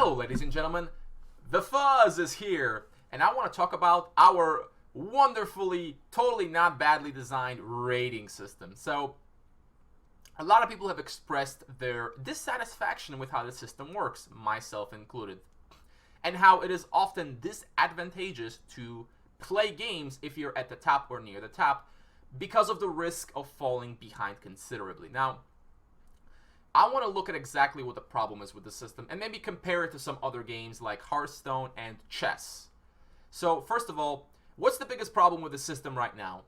Hello, ladies and gentlemen. The Fuzz is here, and I want to talk about our wonderfully, totally not badly designed rating system. So, a lot of people have expressed their dissatisfaction with how the system works, myself included, and how it is often disadvantageous to play games if you're at the top or near the top because of the risk of falling behind considerably. Now, I want to look at exactly what the problem is with the system and maybe compare it to some other games like Hearthstone and chess. So, first of all, what's the biggest problem with the system right now?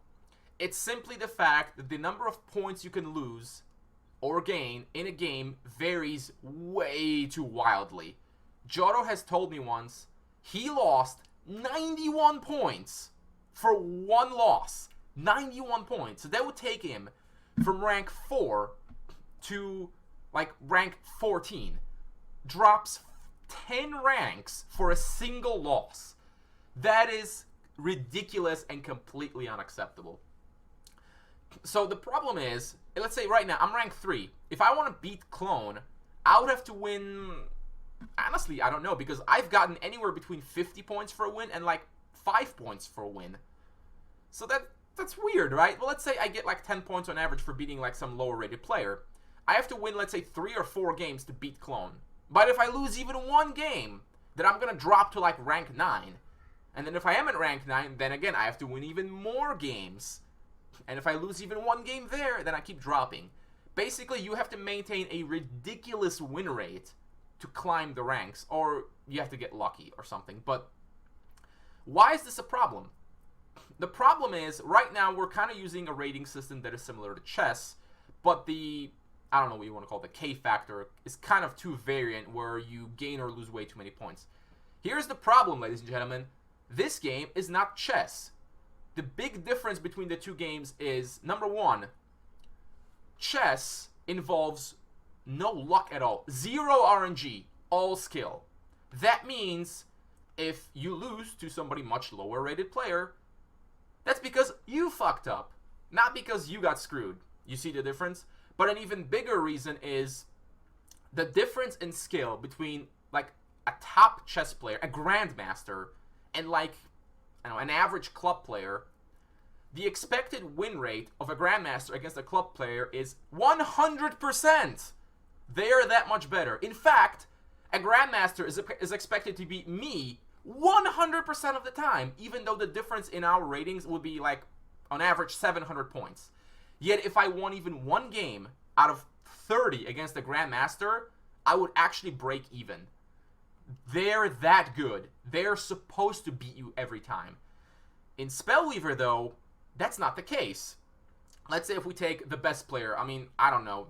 It's simply the fact that the number of points you can lose or gain in a game varies way too wildly. Joro has told me once he lost 91 points for one loss. 91 points. So that would take him from rank 4 to like rank 14. Drops 10 ranks for a single loss. That is ridiculous and completely unacceptable. So the problem is, let's say right now I'm rank 3. If I want to beat Clone, I would have to win, honestly, I don't know, because I've gotten anywhere between 50 points for a win and like 5 points for a win. So that's weird, right? Well, let's say I get like 10 points on average for beating like some lower rated player. I have to win, let's say, 3 or 4 games to beat Clone. But if I lose even one game, then I'm going to drop to like rank 9. And then if I am at rank 9, then again, I have to win even more games. And if I lose even one game there, then I keep dropping. Basically, you have to maintain a ridiculous win rate to climb the ranks, or you have to get lucky or something. But why is this a problem? The problem is, right now, we're kind of using a rating system that is similar to chess, but the, I don't know what you want to call it, the K factor is kind of too variant, where you gain or lose way too many points. Here's the problem, ladies and gentlemen. This game is not chess. The big difference between the two games is, number one, chess involves no luck at all. 0 RNG, all skill. That means if you lose to somebody much lower rated player, that's because you fucked up, not because you got screwed. You see the difference? But an even bigger reason is the difference in skill between like a top chess player, a grandmaster, and like, I don't know, an average club player. The expected win rate of a grandmaster against a club player is 100%. They are that much better. In fact, a grandmaster is expected to beat me 100% of the time, even though the difference in our ratings would be like, on average, 700 points. Yet if I won even one game out of 30 against a grandmaster, I would actually break even. They're that good. They're supposed to beat you every time. In Spellweaver, though, that's not the case. Let's say if we take the best player. I mean, I don't know.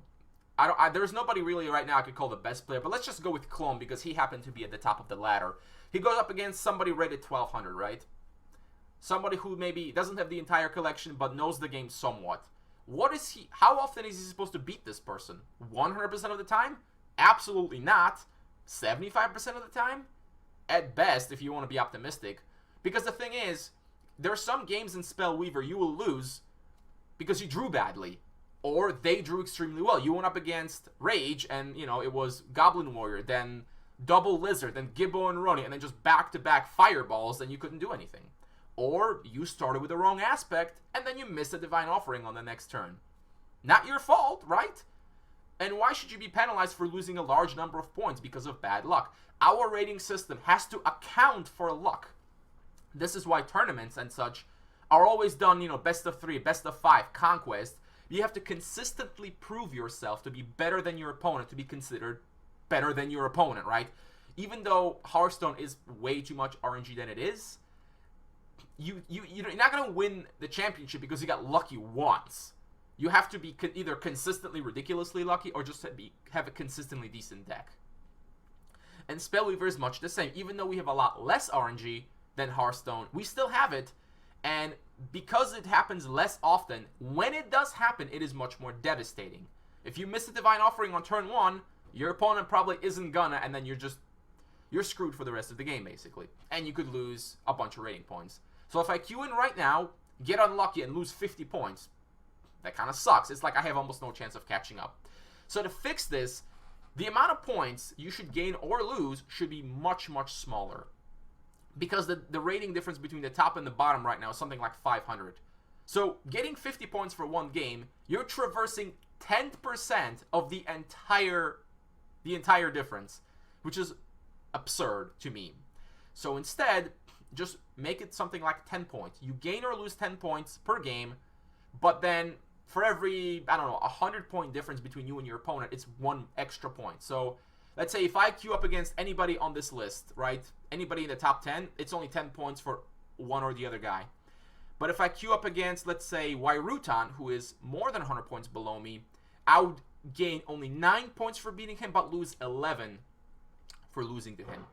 There's nobody really right now I could call the best player, but let's just go with Clone because he happened to be at the top of the ladder. He goes up against somebody rated 1200, right? Somebody who maybe doesn't have the entire collection but knows the game somewhat. How often is he supposed to beat this person? 100% of the time? Absolutely not. 75% of the time? At best, if you want to be optimistic. Because the thing is, there are some games in Spellweaver you will lose because you drew badly. Or they drew extremely well. You went up against Rage, and, you know, it was Goblin Warrior, then Double Lizard, then Gibbo and Ronnie, and then just back-to-back fireballs, and you couldn't do anything. Or you started with the wrong aspect, and then you missed a Divine Offering on the next turn. Not your fault, right? And why should you be penalized for losing a large number of points because of bad luck? Our rating system has to account for luck. This is why tournaments and such are always done, you know, best of 3, best of 5, conquest. You have to consistently prove yourself to be better than your opponent, to be considered better than your opponent, right? Even though Hearthstone is way too much RNG than it is, you're not going to win the championship because you got lucky once. You have to be either consistently ridiculously lucky or just have a consistently decent deck. And Spellweaver is much the same. Even though we have a lot less RNG than Hearthstone, we still have it. And because it happens less often, when it does happen, it is much more devastating. If you miss a Divine Offering on turn 1, your opponent probably isn't gonna, and then you're screwed for the rest of the game, basically. And you could lose a bunch of rating points. So if I queue in right now, get unlucky, and lose 50 points, that kind of sucks. It's like I have almost no chance of catching up. So to fix this, the amount of points you should gain or lose should be much, much smaller. Because the rating difference between the top and the bottom right now is something like 500. So getting 50 points for one game, you're traversing 10% of the entire difference, which is absurd to me. So instead, just make it something like 10 points. You gain or lose 10 points per game, but then for every, I don't know, 100-point difference between you and your opponent, it's 1 extra point. So let's say if I queue up against anybody on this list, right? Anybody in the top 10, it's only 10 points for one or the other guy. But if I queue up against, let's say, Wairutan, who is more than 100 points below me, I would gain only 9 points for beating him, but lose 11 for losing to him.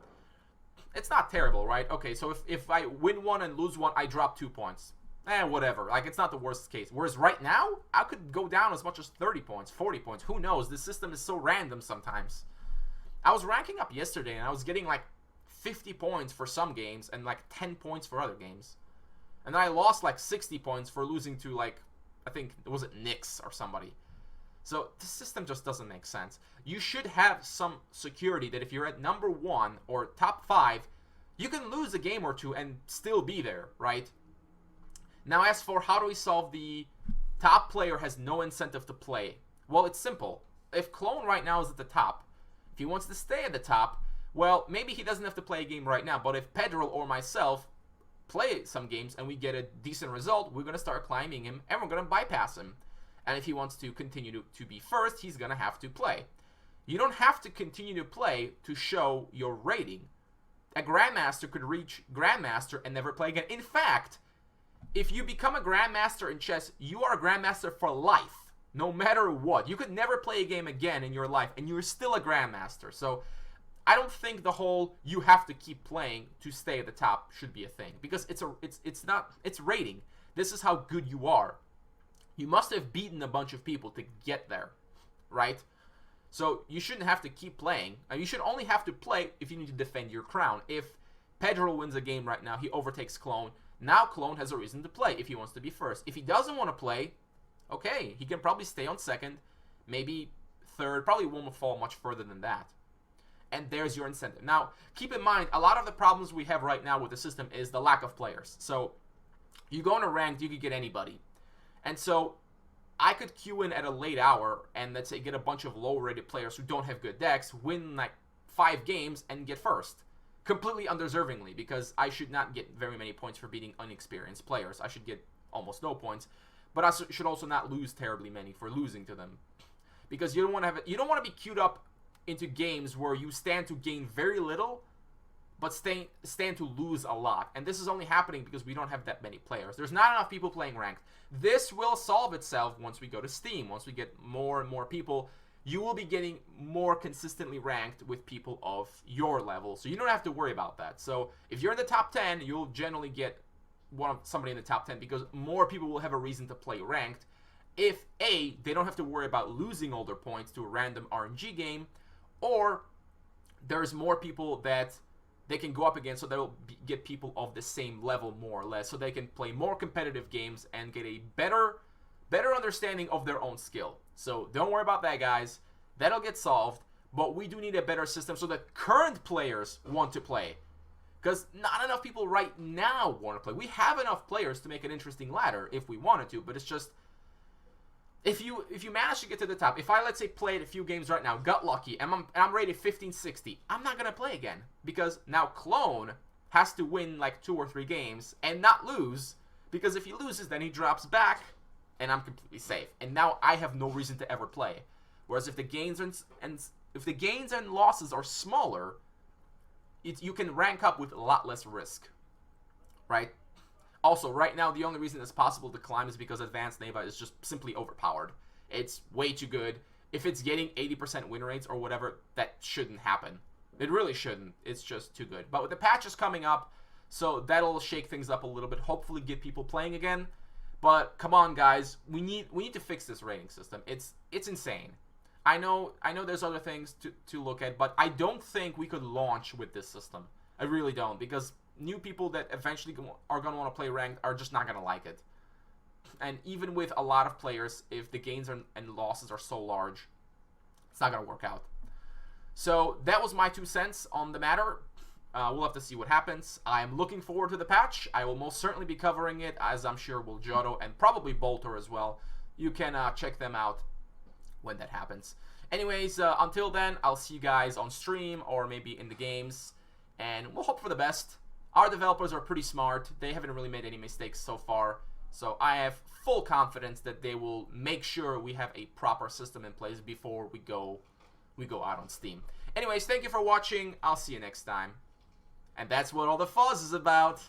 It's not terrible, right? Okay, so if I win 1 and lose 1, I drop 2 points. Whatever. Like, it's not the worst case. Whereas right now, I could go down as much as 30 points, 40 points. Who knows? This system is so random sometimes. I was ranking up yesterday, and I was getting, like, 50 points for some games and, like, 10 points for other games. And then I lost, like, 60 points for losing to, like, I think, was it Knicks or somebody. So, the system just doesn't make sense. You should have some security that if you're at number 1 or top 5, you can lose a game or two and still be there, right? Now, as for how do we solve the top player has no incentive to play? Well, it's simple. If Clone right now is at the top, if he wants to stay at the top, well, maybe he doesn't have to play a game right now, but if Pedro or myself play some games and we get a decent result, we're going to start climbing him and we're going to bypass him. And if he wants to continue to be first, he's going to have to play. You don't have to continue to play to show your rating. A Grandmaster could reach Grandmaster and never play again. In fact, if you become a Grandmaster in chess, you are a Grandmaster for life, no matter what. You could never play a game again in your life, and you're still a Grandmaster. So I don't think the whole you have to keep playing to stay at the top should be a thing, because it's rating. This is how good you are. You must have beaten a bunch of people to get there, right? So you shouldn't have to keep playing. You should only have to play if you need to defend your crown. If Pedro wins a game right now, he overtakes Clone. Now Clone has a reason to play if he wants to be first. If he doesn't want to play, okay, he can probably stay on second, maybe third, probably won't fall much further than that. And there's your incentive. Now, keep in mind, a lot of the problems we have right now with the system is the lack of players. So you go in a ranked, you could get anybody. And so I could queue in at a late hour and, let's say, get a bunch of low-rated players who don't have good decks, win like 5 games, and get first. Completely undeservingly, because I should not get very many points for beating unexperienced players. I should get almost no points. But I should also not lose terribly many for losing to them. Because you don't want to be queued up into games where you stand to gain very little, but stand to lose a lot. And this is only happening because we don't have that many players. There's not enough people playing ranked. This will solve itself once we go to Steam. Once we get more and more people, you will be getting more consistently ranked with people of your level. So you don't have to worry about that. So if you're in the top 10, you'll generally get somebody in the top 10 because more people will have a reason to play ranked. If A, they don't have to worry about losing all their points to a random RNG game, or there's more people that they can go up against, so they'll get people of the same level more or less, so they can play more competitive games and get a better understanding of their own skill. So don't worry about that, guys. That'll get solved, but we do need a better system so that current players want to play. Because not enough people right now want to play. We have enough players to make an interesting ladder if we wanted to, but it's just, if you manage to get to the top, if I, let's say, played a few games right now, got lucky, and I'm rated 1560, I'm not going to play again. Because now Clone has to win like 2 or 3 games and not lose, because if he loses, then he drops back, and I'm completely safe. And now I have no reason to ever play. Whereas if the gains and losses are smaller, you can rank up with a lot less risk, right? Also, right now, the only reason it's possible to climb is because Advanced Neva is just simply overpowered. It's way too good. If it's getting 80% win rates or whatever, that shouldn't happen. It really shouldn't. It's just too good. But with the patches coming up, so that'll shake things up a little bit, hopefully get people playing again. But come on, guys, we need to fix this rating system. It's insane. I know there's other things to look at, but I don't think we could launch with this system. I really don't, because new people that eventually are going to want to play ranked are just not going to like it. And even with a lot of players, if the gains and losses are so large, it's not going to work out. So that was my 2 cents on the matter. We'll have to see what happens. I'm looking forward to the patch. I will most certainly be covering it, as I'm sure will Giotto and probably Bolter as well. You can check them out when that happens. Anyways, until then, I'll see you guys on stream or maybe in the games, and we'll hope for the best. Our developers are pretty smart. They haven't really made any mistakes so far, so I have full confidence that they will make sure we have a proper system in place before we go out on Steam. Anyways, thank you for watching. I'll see you next time. And that's what all the fuzz is about.